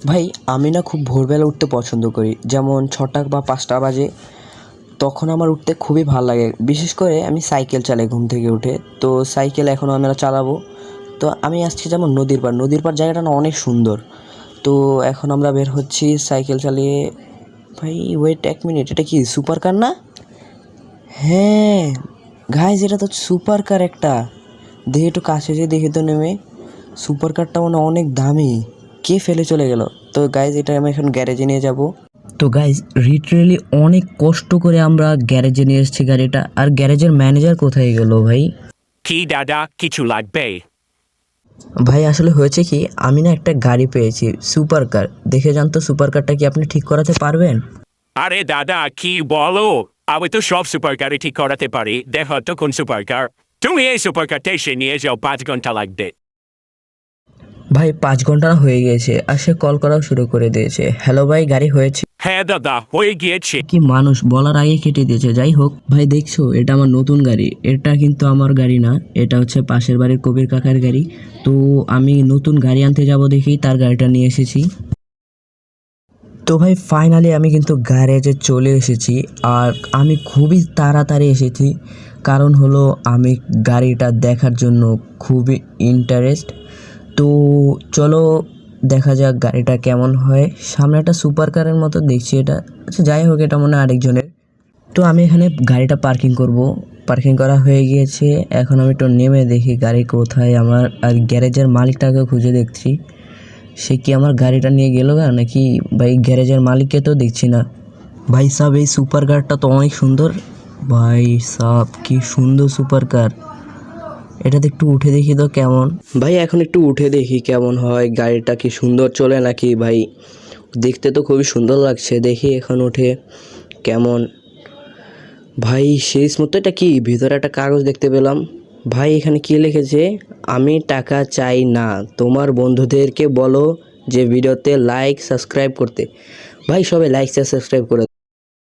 ভাই আমি না খুব ভোরবেলা উঠতে পছন্দ করি, যেমন 6টা বা 5টা বাজে। তখন আমার উঠতে খুবই ভালো লাগে, বিশেষ করে আমি সাইকেল চালাই ঘুম থেকে উঠে। তো সাইকেল এখনও আমরা চালাবো। তো আমি আসছি যেমন নদীর পাড় জায়গাটা না অনেক সুন্দর। তো এখন আমরা বের হচ্ছি সাইকেল চালিয়ে। ভাই ওয়েট 1 মিনিট, এটা কি সুপার কার না? হ্যাঁ গাইজ, এটা তো সুপার কার একটা। দেখি একটু কাছে যেয়ে দেখি তো নেমে। সুপার কারটা মানে অনেক দামি, কে ফেলে চলে গেল? তো গাইজ এটা আমি এখন গ্যারেজে নিয়ে যাব। তো গাইজ লিটারেলি অনেক কষ্ট করে আমরা গ্যারেজে নিয়ে এসেছি গাড়িটা। আর গ্যারেজের ম্যানেজার কোথায় গেল ভাই? কি দাদা কিছু লাগবে? ভাই আসলে হয়েছে কি, আমি না একটা গাড়ি পেয়েছি সুপার কার। দেখে যান তো সুপার কারটা কি আপনি ঠিক করাতে পারবেন? আরে দাদা কি বলো, আমি তো সব সুপার গাড়ি ঠিক করাতে পারি। দেখো তো কোন সুপার কার। তুমি এই সুপার কারটা এসে নিয়ে যাও, 5 ঘন্টা লাগবে। ভাই 5 ঘন্টা না হয়ে গিয়েছে, আর সে কল করাও শুরু করে দিয়েছে। হ্যালো ভাই, গাড়ি হয়েছে? হ্যাঁ দাদা হয়ে গিয়েছে। কি মানুষ, বলার আগে কেটে দিয়েছে। যাই হোক ভাই, দেখছো এটা আমার নতুন গাড়ি। এটা কিন্তু আমার গাড়ি না, এটা হচ্ছে পাশের বাড়ির কবির কাকার গাড়ি। তো আমি নতুন গাড়ি আনতে যাব দেখি তার গাড়িটা নিয়ে এসেছি। তো ভাই ফাইনালি আমি কিন্তু গ্যারেজে চলে এসেছি। আর আমি খুবই তাড়াতাড়ি এসেছি, কারণ হলো আমি গাড়িটা দেখার জন্য খুবই ইন্টারেস্ট। তো চলো দেখা যাক গাড়িটা কেমন হয়। সামনে একটা সুপার কারের মতো দেখছি এটা। আচ্ছা যাই হোক, এটা মনে হয় আরেকজনের। তো আমি এখানে গাড়িটা পার্কিং করব। পার্কিং করা হয়ে গিয়েছে, এখন আমি একটু নেমে দেখি গাড়ি কোথায় আমার। আর গ্যারেজের মালিকটাকে খুঁজে দেখছি, সে কি আমার গাড়িটা নিয়ে গেল গা নাকি। ভাই গ্যারেজের মালিককে তো দেখছি না। ভাই সাহেব এই সুপার কারটা তো অনেক সুন্দর। ভাই সাহেব কি সুন্দর সুপার কার। এটাতে একটু উঠে দেখি তো কেমন। ভাই এখন একটু উঠে দেখি কেমন হয়, গাড়িটা কি সুন্দর চলে নাকি। ভাই দেখতে তো খুবই সুন্দর লাগছে, দেখি এখন উঠে কেমন। ভাই সেই মতো, এটা কি ভিতরে একটা কাগজ দেখতে পেলাম। ভাই এখানে কি লিখেছে? আমি টাকা চাই না, তোমার বন্ধুদেরকে বলো যে ভিডিওতে লাইক সাবস্ক্রাইব করতে। ভাই সবাই লাইক সাবস্ক্রাইব করে